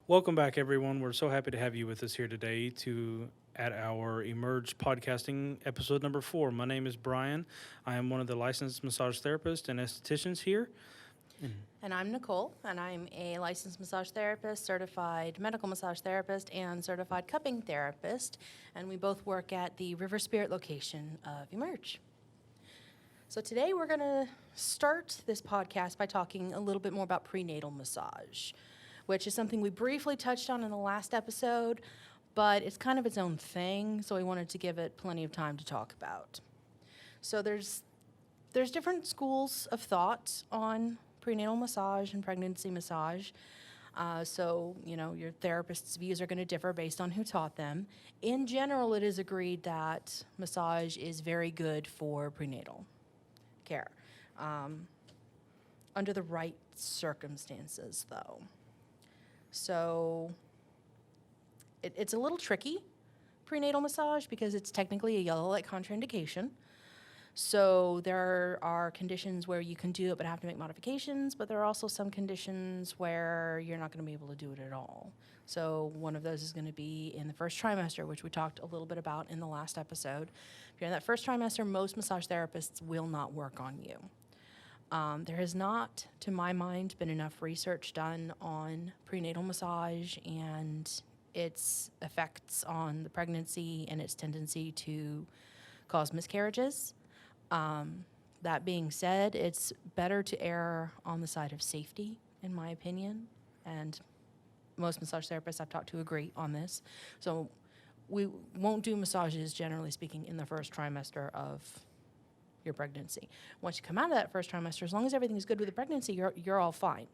Welcome back, everyone. We're so happy to have you with us here today at our Emerge podcasting episode number 4. My name is Brian. I am one of the licensed massage therapists and estheticians here. And I'm Nicole, and I'm a licensed massage therapist, certified medical massage therapist, and certified cupping therapist. And we both work at the River Spirit location of Emerge. So today we're going to start this podcast by talking a little bit more about prenatal massage, which is something we briefly touched on in the last episode, but it's kind of its own thing, so we wanted to give it plenty of time to talk about. So there's different schools of thought on prenatal massage and pregnancy massage. Your therapist's views are going to differ based on who taught them. In general, it is agreed that massage is very good for prenatal care, under the right circumstances, though. So it's a little tricky, prenatal massage, because it's technically a yellow light contraindication. So there are conditions where you can do it but have to make modifications, but there are also some conditions where you're not going to be able to do it at all. So one of those is going to be in the first trimester, which we talked a little bit about in the last episode. If you're in that first trimester, most massage therapists will not work on you. There has not, to my mind, been enough research done on prenatal massage and its effects on the pregnancy and its tendency to cause miscarriages. That being said, it's better to err on the side of safety, in my opinion, and most massage therapists I've talked to agree on this. So we won't do massages, generally speaking, in the first trimester of your pregnancy. Once you come out of that first trimester, as long as everything's good with the pregnancy, you're all fine.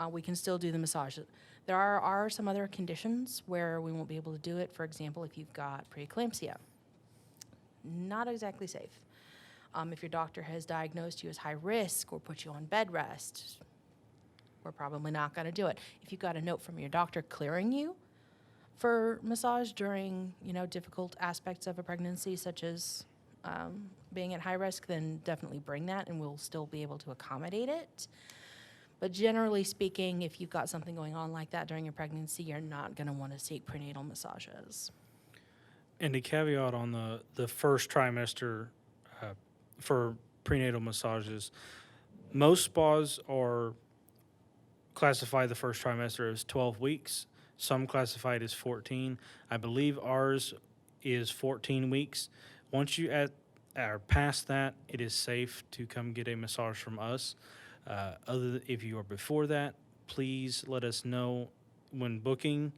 We can still do the massage. There are some other conditions where we won't be able to do it. For example, if you've got preeclampsia, not exactly safe. If your doctor has diagnosed you as high risk or put you on bed rest, we're probably not going to do it. If you've got a note from your doctor clearing you for massage during, difficult aspects of a pregnancy, such as being at high risk, then definitely bring that and we'll still be able to accommodate it. But generally speaking, if you've got something going on like that during your pregnancy, you're not going to want to seek prenatal massages. And a caveat on the first trimester for prenatal massages, most spas are classify the first trimester as 12 weeks. Some classify it as 14. I believe ours is 14 weeks. Once you are past that, it is safe to come get a massage from us. If you are before that, please let us know when booking,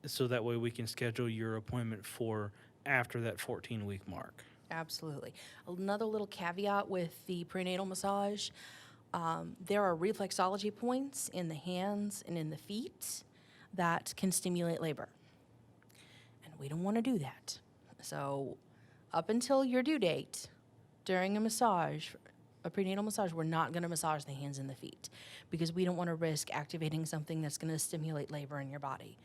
so that way we can schedule your appointment for after that 14-week mark. Absolutely. Another little caveat with the prenatal massage, there are reflexology points in the hands and in the feet that can stimulate labor. And we don't want to do that. So up until your due date, during a prenatal massage, we're not going to massage the hands and the feet because we don't want to risk activating something that's going to stimulate labor in your body,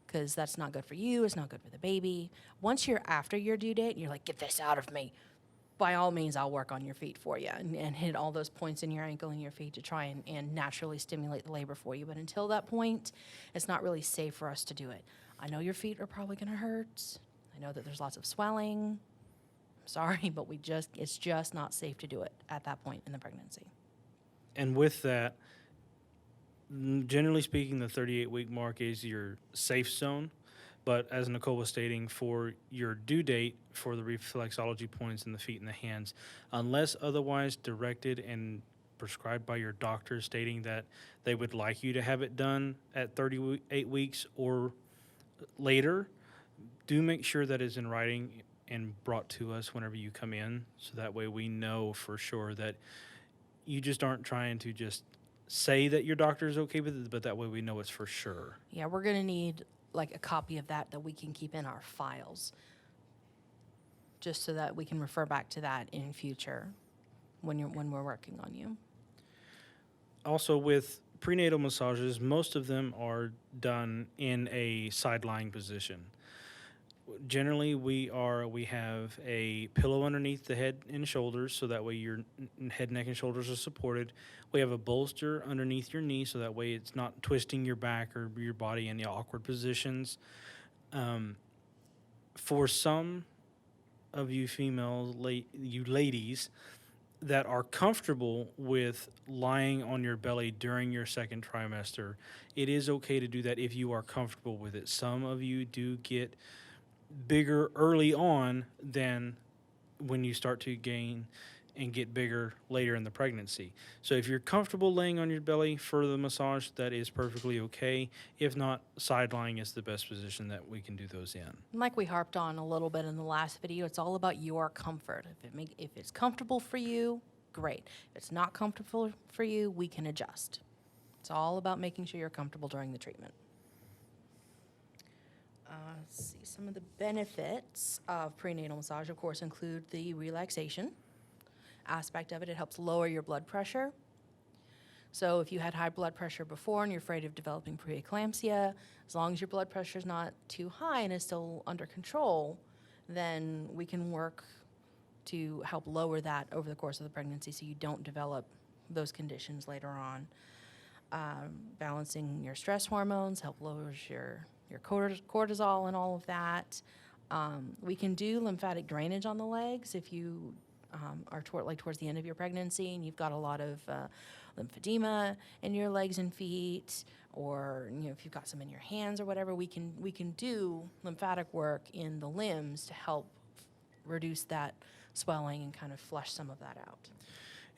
because that's not good for you. It's not good for the baby. Once you're after your due date and you're like, get this out of me, by all means, I'll work on your feet for you and hit all those points in your ankle and your feet to try and naturally stimulate the labor for you. But until that point, it's not really safe for us to do it. I know your feet are probably going to hurt. I know that there's lots of swelling. I'm sorry, but it's just not safe to do it at that point in the pregnancy. And with that, generally speaking, the 38-week mark is your safe zone. But as Nicole was stating, for your due date for the reflexology points in the feet and the hands, unless otherwise directed and prescribed by your doctor stating that they would like you to have it done at 38 weeks or later, do make sure that it's in writing and brought to us whenever you come in, so that way we know for sure that you just aren't trying to just say that your doctor is okay with it, but that way we know it's for sure. Yeah, we're going to need like a copy of that we can keep in our files, just so that we can refer back to that in future when we're working on you. Also, with prenatal massages, most of them are done in a side lying position. Generally, we have a pillow underneath the head and shoulders, so that way your head, neck, and shoulders are supported. We have a bolster underneath your knee, so that way it's not twisting your back or your body in the awkward positions. Um, for some of you females, you ladies that are comfortable with lying on your belly during your second trimester, it is okay to do that if you are comfortable with it. Some of you do get bigger early on than when you start to gain and get bigger later in the pregnancy. So if you're comfortable laying on your belly for the massage, that is perfectly okay. If not, side lying is the best position that we can do those in. Like we harped on a little bit in the last video, it's all about your comfort. If it's comfortable for you, great. If it's not comfortable for you, we can adjust. It's all about making sure you're comfortable during the treatment. Let's see, some of the benefits of prenatal massage, of course, include the relaxation aspect of it. It helps lower your blood pressure. So if you had high blood pressure before and you're afraid of developing preeclampsia, as long as your blood pressure is not too high and is still under control, then we can work to help lower that over the course of the pregnancy so you don't develop those conditions later on. Balancing your stress hormones help lower your cortisol and all of that. We can do lymphatic drainage on the legs if you are towards the end of your pregnancy and you've got a lot of lymphedema in your legs and feet, or if you've got some in your hands or whatever, we can do lymphatic work in the limbs to help reduce that swelling and kind of flush some of that out.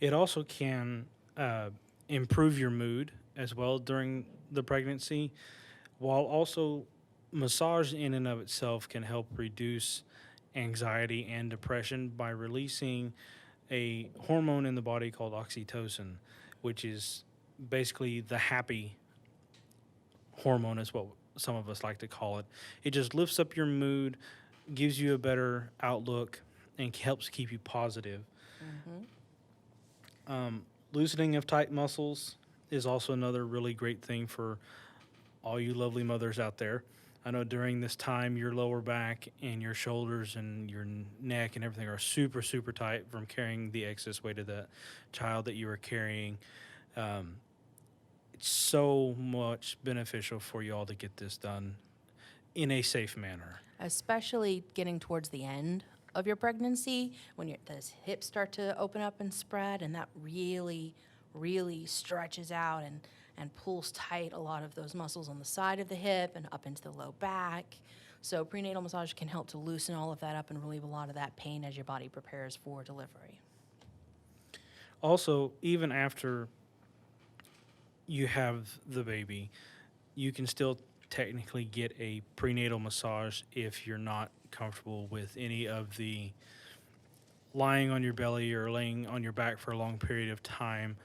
It also can improve your mood as well during the pregnancy, while also massage in and of itself can help reduce anxiety and depression by releasing a hormone in the body called oxytocin, which is basically the happy hormone, is what some of us like to call it. It just lifts up your mood, gives you a better outlook, and helps keep you positive. Loosening of tight muscles is also another really great thing for all you lovely mothers out there. I know during this time, your lower back and your shoulders and your neck and everything are super, super tight from carrying the excess weight of that child that you are carrying. It's so much beneficial for you all to get this done in a safe manner. Especially getting towards the end of your pregnancy when those hips start to open up and spread, and that really, really stretches out and pulls tight a lot of those muscles on the side of the hip and up into the low back. So prenatal massage can help to loosen all of that up and relieve a lot of that pain as your body prepares for delivery. Also, even after you have the baby, you can still technically get a prenatal massage if you're not comfortable with any of the lying on your belly or laying on your back for a long period of time.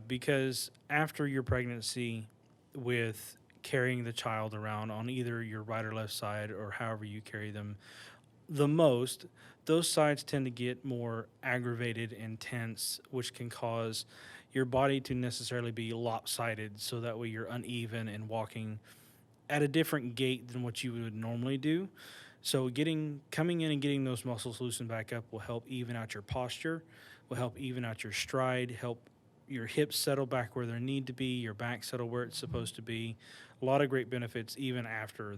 Because after your pregnancy, with carrying the child around on either your right or left side or however you carry them the most, those sides tend to get more aggravated and tense, which can cause your body to necessarily be lopsided, so that way you're uneven and walking at a different gait than what you would normally do. So coming in and getting those muscles loosened back up will help even out your posture, will help even out your stride, help your hips settle back where they need to be, your back settle where it's supposed to be. A lot of great benefits even after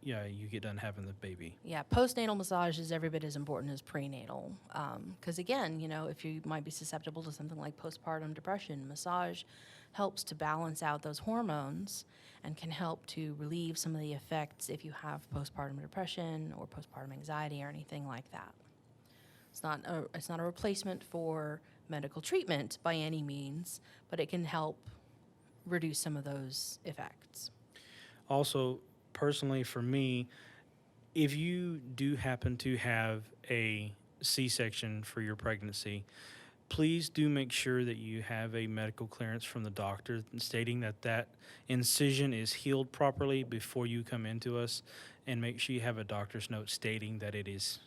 you get done having the baby. Yeah, postnatal massage is every bit as important as prenatal. Because again, if you might be susceptible to something like postpartum depression, massage helps to balance out those hormones and can help to relieve some of the effects if you have postpartum depression or postpartum anxiety or anything like that. It's not a replacement for medical treatment by any means, but it can help reduce some of those effects. Also, personally for me, if you do happen to have a C-section for your pregnancy, please do make sure that you have a medical clearance from the doctor stating that incision is healed properly before you come into us, and make sure you have a doctor's note stating that it is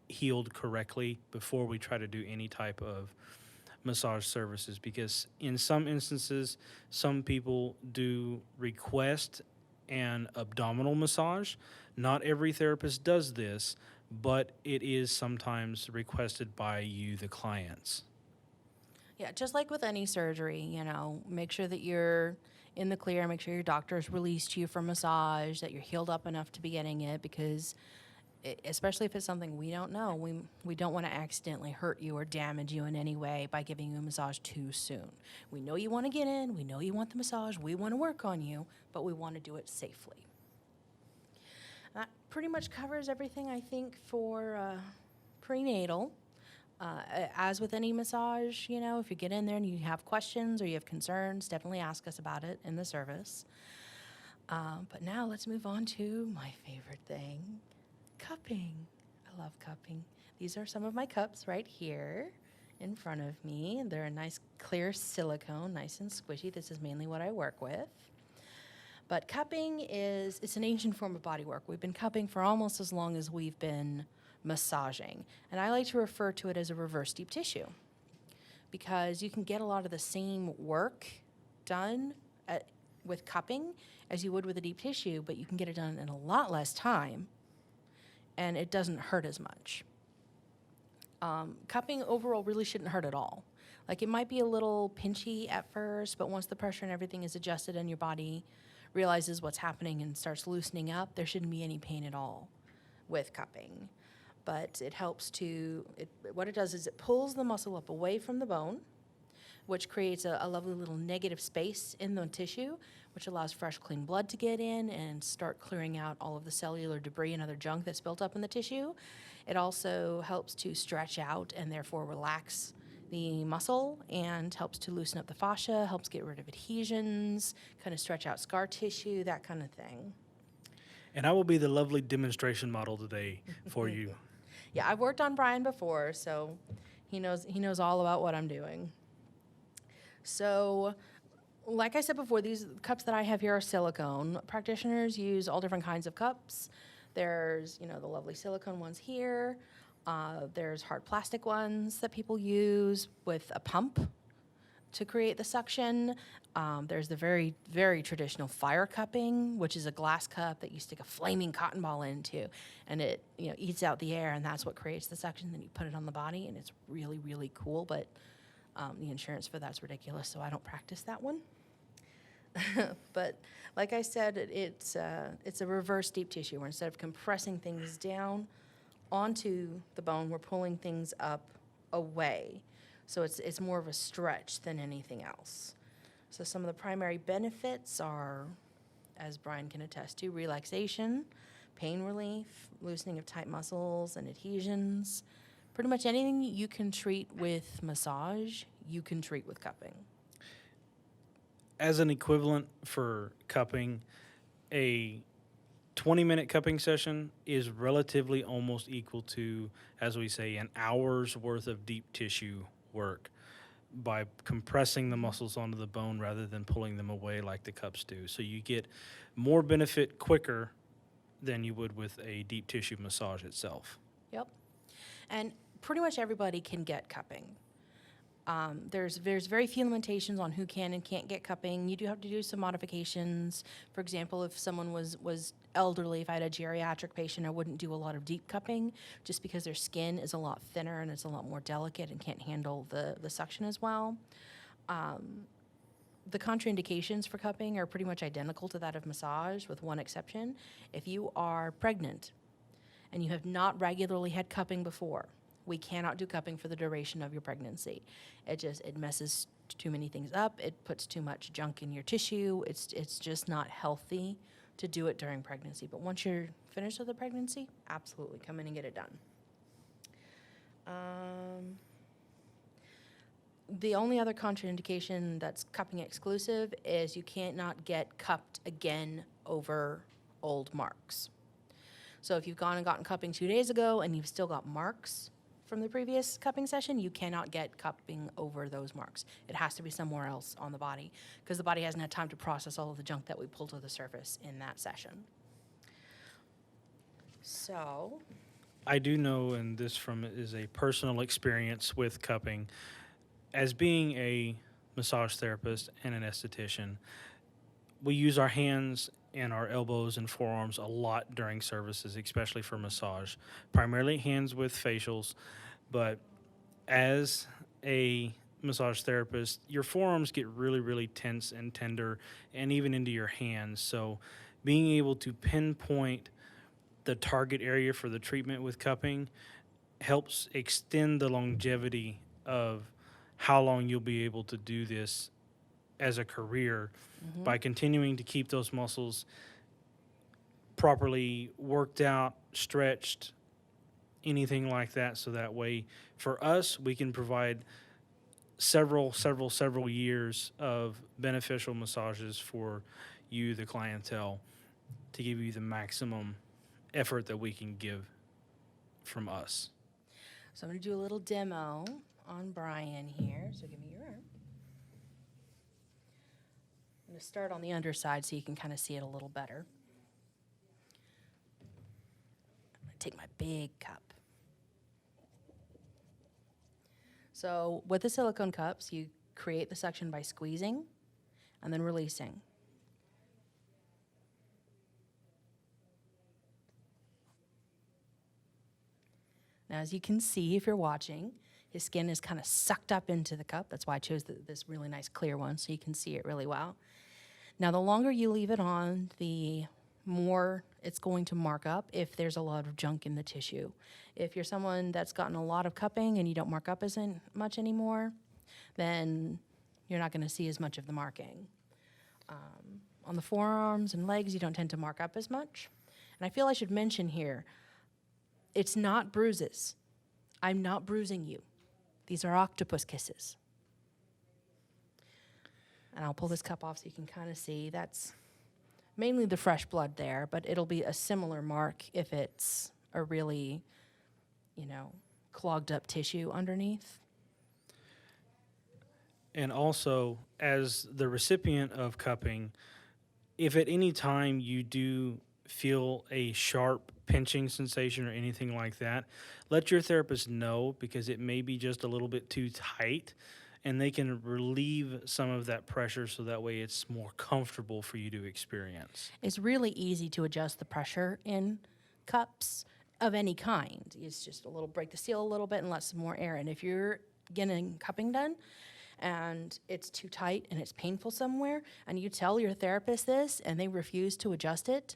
healed correctly before we try to do any type of massage services, because in some instances, some people do request and abdominal massage. Not every therapist does this, but it is sometimes requested by you, the clients. Yeah, just like with any surgery, make sure that you're in the clear, make sure your doctor's released you for massage, that you're healed up enough to be getting it, because especially if it's something we don't know, we don't want to accidentally hurt you or damage you in any way by giving you a massage too soon. We know you want to get in, we know you want the massage, we want to work on you, but we want to do it safely. That pretty much covers everything, I think, for prenatal. As with any massage, if you get in there and you have questions or you have concerns, definitely ask us about it in the service. But now let's move on to my favorite thing, cupping. I love cupping. These are some of my cups right here in front of me. They're a nice clear silicone, nice and squishy. This is mainly what I work with. But cupping it's an ancient form of body work. We've been cupping for almost as long as we've been massaging. And I like to refer to it as a reverse deep tissue, because you can get a lot of the same work done with cupping as you would with a deep tissue, but you can get it done in a lot less time, and it doesn't hurt as much. Cupping overall really shouldn't hurt at all. Like, it might be a little pinchy at first, but once the pressure and everything is adjusted and your body realizes what's happening and starts loosening up, there shouldn't be any pain at all with cupping. But it helps what it does is it pulls the muscle up away from the bone, which creates a lovely little negative space in the tissue, which allows fresh, clean blood to get in and start clearing out all of the cellular debris and other junk that's built up in the tissue. It also helps to stretch out and therefore relax the muscle, and helps to loosen up the fascia, helps get rid of adhesions, kind of stretch out scar tissue, that kind of thing. And I will be the lovely demonstration model today for you. Yeah, I've worked on Brian before, so he knows all about what I'm doing. So, like I said before, these cups that I have here are silicone. Practitioners use all different kinds of cups. There's, the lovely silicone ones here. There's hard plastic ones that people use with a pump to create the suction. There's the very, very traditional fire cupping, which is a glass cup that you stick a flaming cotton ball into, and it eats out the air, and that's what creates the suction. Then you put it on the body, and it's really, really cool, but the insurance for that's ridiculous, so I don't practice that one. But like I said, it's a reverse deep tissue, where instead of compressing things down onto the bone, we're pulling things up away. So it's more of a stretch than anything else. So some of the primary benefits are, as Brian can attest to, relaxation, pain relief, loosening of tight muscles and adhesions. Pretty much anything you can treat with massage, you can treat with cupping. As an equivalent for cupping, a 20-minute cupping session is relatively almost equal to, as we say, an hour's worth of deep tissue work, by compressing the muscles onto the bone rather than pulling them away like the cups do. So you get more benefit quicker than you would with a deep tissue massage itself. Yep. And pretty much everybody can get cupping. There's very few limitations on who can and can't get cupping. You do have to do some modifications. For example, if someone was elderly, if I had a geriatric patient, I wouldn't do a lot of deep cupping, just because their skin is a lot thinner and it's a lot more delicate and can't handle the suction as well. The contraindications for cupping are pretty much identical to that of massage, with one exception. If you are pregnant and you have not regularly had cupping before, we cannot do cupping for the duration of your pregnancy. It messes too many things up. It puts too much junk in your tissue. It's just not healthy to do it during pregnancy. But once you're finished with the pregnancy, absolutely come in and get it done. The only other contraindication that's cupping exclusive is you cannot get cupped again over old marks. So if you've gone and gotten cupping 2 days ago and you've still got marks from the previous cupping session, you cannot get cupping over those marks. It has to be somewhere else on the body, because the body hasn't had time to process all of the junk that we pulled to the surface in that session. So I do know, and this is a personal experience with cupping, as being a massage therapist and an esthetician, we use our hands in our elbows and forearms a lot during services, especially for massage. Primarily hands with facials, but as a massage therapist, your forearms get really, really tense and tender, and even into your hands. So, being able to pinpoint the target area for the treatment with cupping helps extend the longevity of how long you'll be able to do this as a career by continuing to keep those muscles properly worked out, stretched, anything like that. So that way, for us, we can provide several years of beneficial massages for you, the clientele, to give you the maximum effort that we can give from us. So I'm going to do a little demo on Brian here. So give me your arm. I'm going to start on the underside so you can kind of see it a little better. I'm going to take my big cup. So with the silicone cups, you create the suction by squeezing and then releasing. Now, as you can see, if you're watching, his skin is kind of sucked up into the cup. That's why I chose this really nice clear one, so you can see it really well. Now, the longer you leave it on, the more it's going to mark up if there's a lot of junk in the tissue. If you're someone that's gotten a lot of cupping and you don't mark up as much anymore, then you're not going to see as much of the marking. On the forearms and legs, you don't tend to mark up as much. And I feel I should mention here, it's not bruises. I'm not bruising you. These are octopus kisses. And I'll pull this cup off so you can kind of see. That's mainly the fresh blood there, but it'll be a similar mark if it's a really, clogged up tissue underneath. And also, as the recipient of cupping, if at any time you do feel a sharp pinching sensation or anything like that, let your therapist know, because it may be just a little bit too tight, and they can relieve some of that pressure so that way it's more comfortable for you to experience. It's really easy to adjust the pressure in cups of any kind. It's just break the seal a little bit and let some more air in. If you're getting cupping done and it's too tight and it's painful somewhere, and you tell your therapist this and they refuse to adjust it,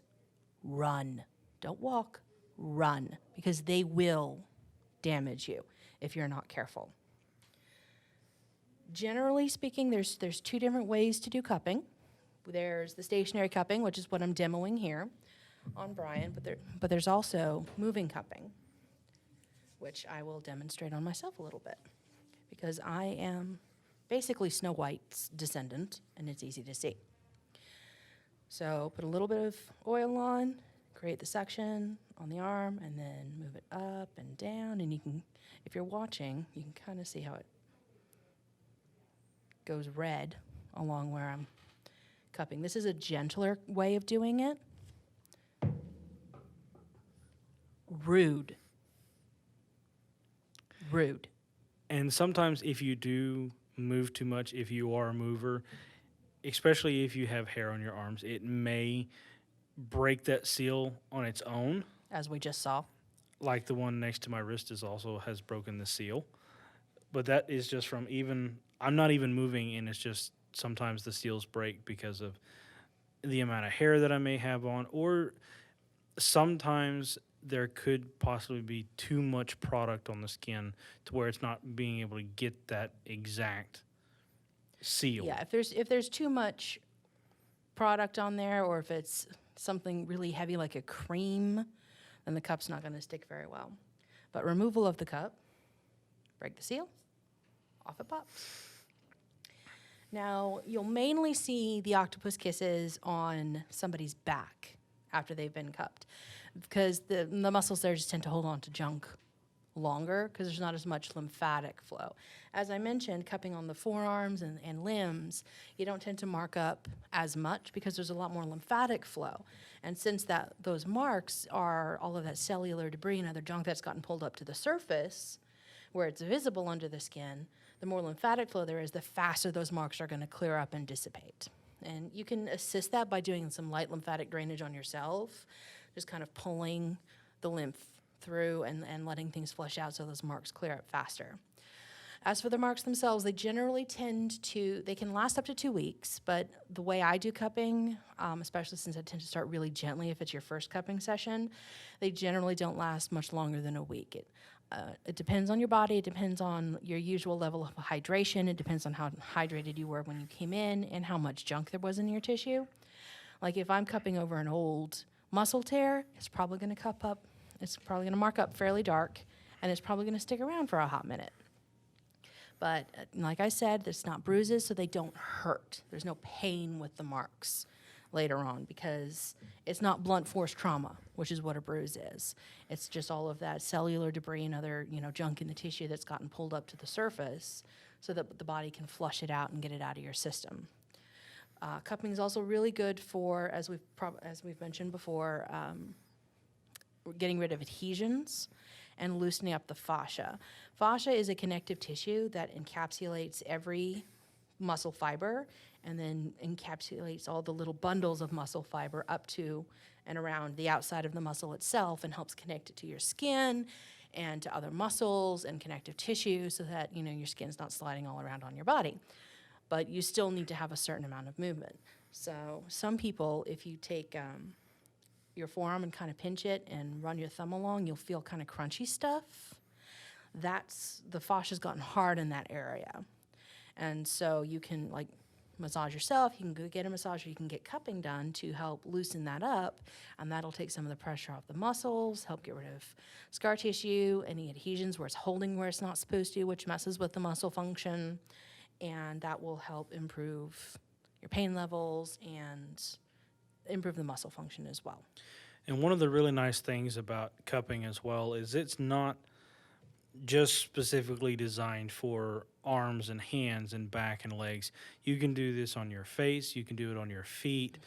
run. Don't walk, run, because they will damage you if you're not careful. Generally speaking, there's two different ways to do cupping. There's the stationary cupping, which is what I'm demoing here on Brian, but there's also moving cupping, which I will demonstrate on myself a little bit, because I am basically Snow White's descendant, and it's easy to see. So put a little bit of oil on, create the suction on the arm, and then move it up and down, and you can, if you're watching, you can kind of see how it goes red along where I'm cupping. This is a gentler way of doing it. Rude. And sometimes if you do move too much, if you are a mover, especially if you have hair on your arms, it may break that seal on its own. As we just saw. Like the one next to my wrist has broken the seal. But that is just from I'm not even moving, and it's just sometimes the seals break because of the amount of hair that I may have on, or sometimes there could possibly be too much product on the skin to where it's not being able to get that exact seal. Yeah, if there's too much product on there, or if it's something really heavy like a cream, then the cup's not going to stick very well. But removal of the cup, break the seal, off it pops. Now, you'll mainly see the octopus kisses on somebody's back after they've been cupped, because the muscles there just tend to hold on to junk longer because there's not as much lymphatic flow. As I mentioned, cupping on the forearms and limbs, you don't tend to mark up as much because there's a lot more lymphatic flow. And since those marks are all of that cellular debris and other junk that's gotten pulled up to the surface, where it's visible under the skin, the more lymphatic flow there is, the faster those marks are going to clear up and dissipate. And you can assist that by doing some light lymphatic drainage on yourself, just kind of pulling the lymph through and letting things flush out so those marks clear up faster. As for the marks themselves, they generally they can last up to 2 weeks, but the way I do cupping, especially since I tend to start really gently if it's your first cupping session, they generally don't last much longer than a week. It depends on your body, it depends on your usual level of hydration, it depends on how hydrated you were when you came in and how much junk there was in your tissue. Like if I'm cupping over an old muscle tear, it's probably going to cup up, it's probably going to mark up fairly dark, and it's probably going to stick around for a hot minute. But like I said, it's not bruises, so they don't hurt. There's no pain with the marks later on because it's not blunt force trauma, which is what a bruise is. It's just all of that cellular debris and other, junk in the tissue that's gotten pulled up to the surface so that the body can flush it out and get it out of your system. Cupping is also really good for, as we've mentioned before, getting rid of adhesions and loosening up the fascia. Fascia is a connective tissue that encapsulates every muscle fiber and then encapsulates all the little bundles of muscle fiber up to and around the outside of the muscle itself and helps connect it to your skin and to other muscles and connective tissue so that, your skin's not sliding all around on your body. But you still need to have a certain amount of movement. So some people, if you take your forearm and kind of pinch it and run your thumb along, you'll feel kind of crunchy stuff. That's, the fascia's gotten hard in that area. And so you can massage yourself, you can go get a massage, or you can get cupping done to help loosen that up, and that'll take some of the pressure off the muscles, help get rid of scar tissue, any adhesions where it's holding where it's not supposed to, which messes with the muscle function, and that will help improve your pain levels and improve the muscle function as well. And one of the really nice things about cupping as well is it's not just specifically designed for arms and hands and back and legs. You can do this on your face. You can do it on your feet,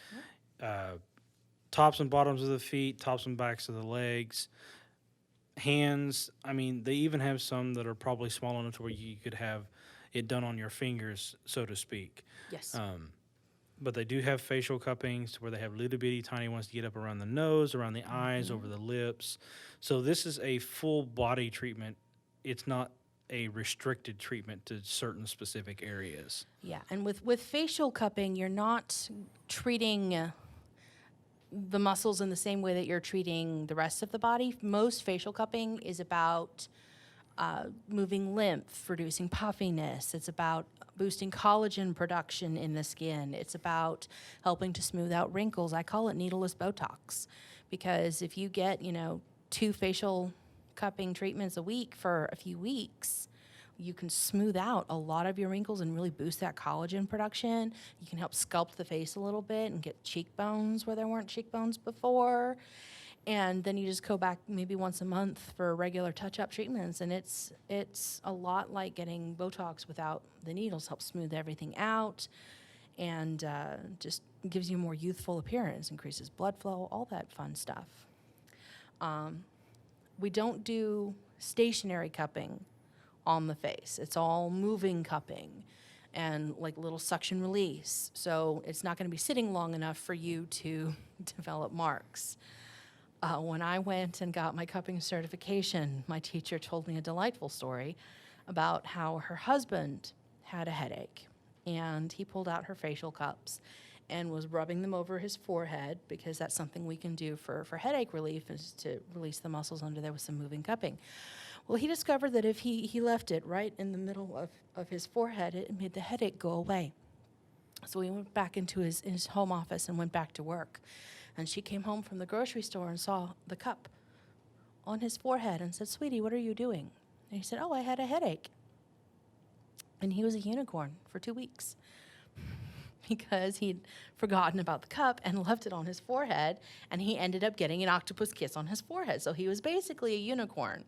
tops and bottoms of the feet, tops and backs of the legs, hands. I mean, they even have some that are probably small enough to where you could have it done on your fingers, so to speak. Yes. But they do have facial cuppings where they have little bitty tiny ones to get up around the nose, around the eyes, over the lips. So this is a full body treatment. It's not a restricted treatment to certain specific areas. Yeah, and with facial cupping, you're not treating the muscles in the same way that you're treating the rest of the body. Most facial cupping is about moving lymph, reducing puffiness. It's about boosting collagen production in the skin. It's about helping to smooth out wrinkles. I call it needleless Botox because if you get, 2 facial cupping treatments a week for a few weeks, you can smooth out a lot of your wrinkles and really boost that collagen production. You can help sculpt the face a little bit and get cheekbones where there weren't cheekbones before. And then you just go back maybe once a month for regular touch-up treatments. And it's a lot like getting Botox without the needles. Helps smooth everything out and just gives you a more youthful appearance, increases blood flow, all that fun stuff. We don't do stationary cupping on the face. It's all moving cupping and like little suction release. So it's not going to be sitting long enough for you to develop marks. When I went and got my cupping certification, my teacher told me a delightful story about how her husband had a headache, and he pulled out her facial cups and was rubbing them over his forehead because that's something we can do for headache relief is to release the muscles under there with some moving cupping. Well, he discovered that if he left it right in the middle of his forehead, it made the headache go away. So he went back into his home office and went back to work. And she came home from the grocery store and saw the cup on his forehead and said, "Sweetie, what are you doing?" And he said, "Oh, I had a headache." And he was a unicorn for 2 weeks because he'd forgotten about the cup and left it on his forehead, and he ended up getting an octopus kiss on his forehead. So he was basically a unicorn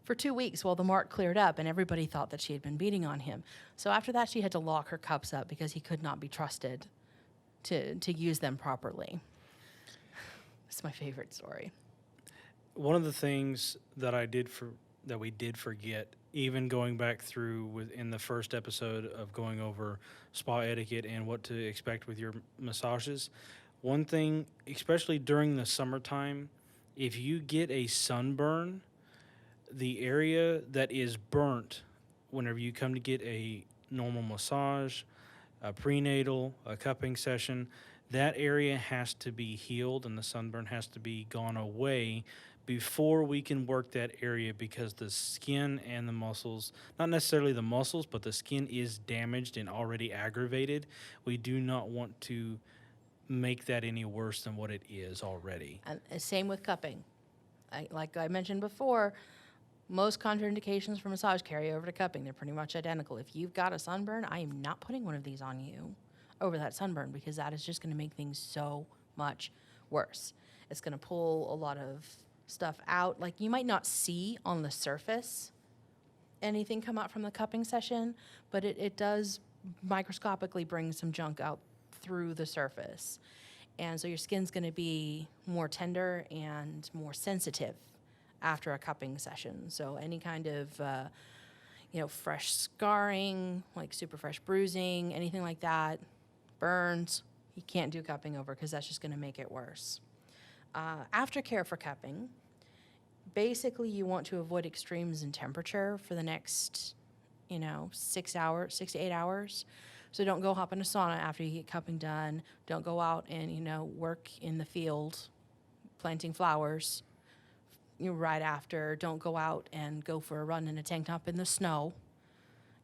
for 2 weeks while the mark cleared up, and everybody thought that she had been beating on him. So after that, she had to lock her cups up because he could not be trusted to use them properly. It's my favorite story. One of the things that we did forget even going back through within the first episode of going over spa etiquette and what to expect with your massages. One thing, especially during the summertime, if you get a sunburn, the area that is burnt whenever you come to get a normal massage, a prenatal, a cupping session, that area has to be healed and the sunburn has to be gone away before we can work that area, because the skin and the muscles, not necessarily the muscles, but the skin is damaged and already aggravated. We do not want to make that any worse than what it is already. And same with cupping. Like I mentioned before, most contraindications for massage carry over to cupping. They're pretty much identical. If you've got a sunburn, I am not putting one of these on you over that sunburn, because that is just going to make things so much worse. It's going to pull a lot of stuff out. Like, you might not see on the surface anything come out from the cupping session, but it does microscopically bring some junk out through the surface. And so your skin's going to be more tender and more sensitive after a cupping session. So any kind of fresh scarring, like super fresh bruising, anything like that, burns, you can't do cupping over, because that's just going to make it worse. Aftercare for cupping, basically you want to avoid extremes in temperature for the next 6 to 8 hours. So don't go hop in a sauna after you get cupping done. Don't go out and work in the field planting flowers right after. Don't go out and go for a run in a tank top in the snow.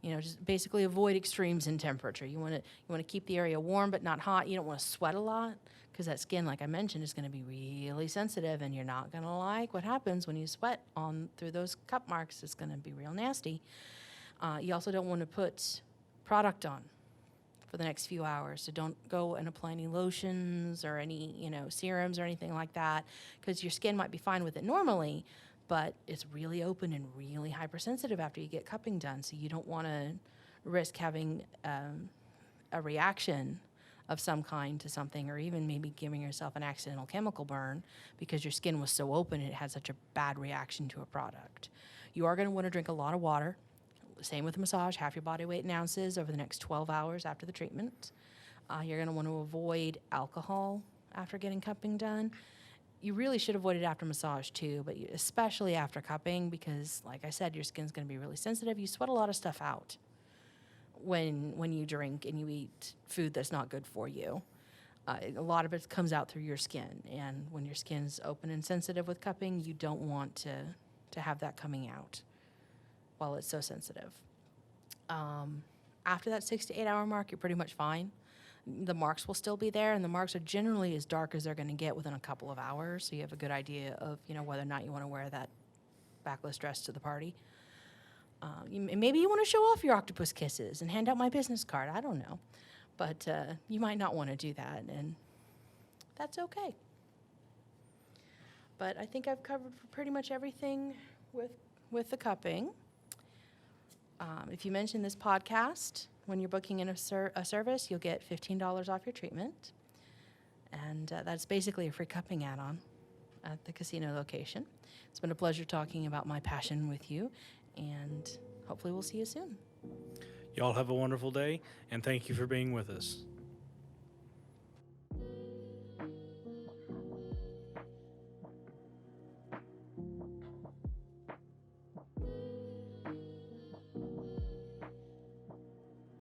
Just basically avoid extremes in temperature. You want to keep the area warm but not hot. You don't want to sweat a lot, because that skin, like I mentioned, is going to be really sensitive, and you're not going to like what happens when you sweat on through those cup marks. It's going to be real nasty. You also don't want to put product on for the next few hours. So don't go and apply any lotions or any, serums or anything like that, because your skin might be fine with it normally, but it's really open and really hypersensitive after you get cupping done. So you don't want to risk having a reaction of some kind to something, or even maybe giving yourself an accidental chemical burn because your skin was so open it had such a bad reaction to a product. You are going to want to drink a lot of water. Same with the massage, half your body weight in ounces over the next 12 hours after the treatment. You're going to want to avoid alcohol after getting cupping done. You really should avoid it after massage too, but especially after cupping, because like I said, your skin's going to be really sensitive. You sweat a lot of stuff out when you drink and you eat food that's not good for you. A lot of it comes out through your skin, and when your skin's open and sensitive with cupping, you don't want to have that coming out while it's so sensitive. After that 6 to 8 hour mark, you're pretty much fine. The marks will still be there, and the marks are generally as dark as they're going to get within a couple of hours, so you have a good idea of whether or not you want to wear that backless dress to the party. Maybe you want to show off your octopus kisses and hand out my business card. I don't know, but you might not want to do that, and that's okay. But I think I've covered pretty much everything with the cupping. If you mention this podcast when you're booking in a service, you'll get $15 off your treatment. And that's basically a free cupping add-on at the casino location. It's been a pleasure talking about my passion with you, and hopefully we'll see you soon. Y'all have a wonderful day, and thank you for being with us.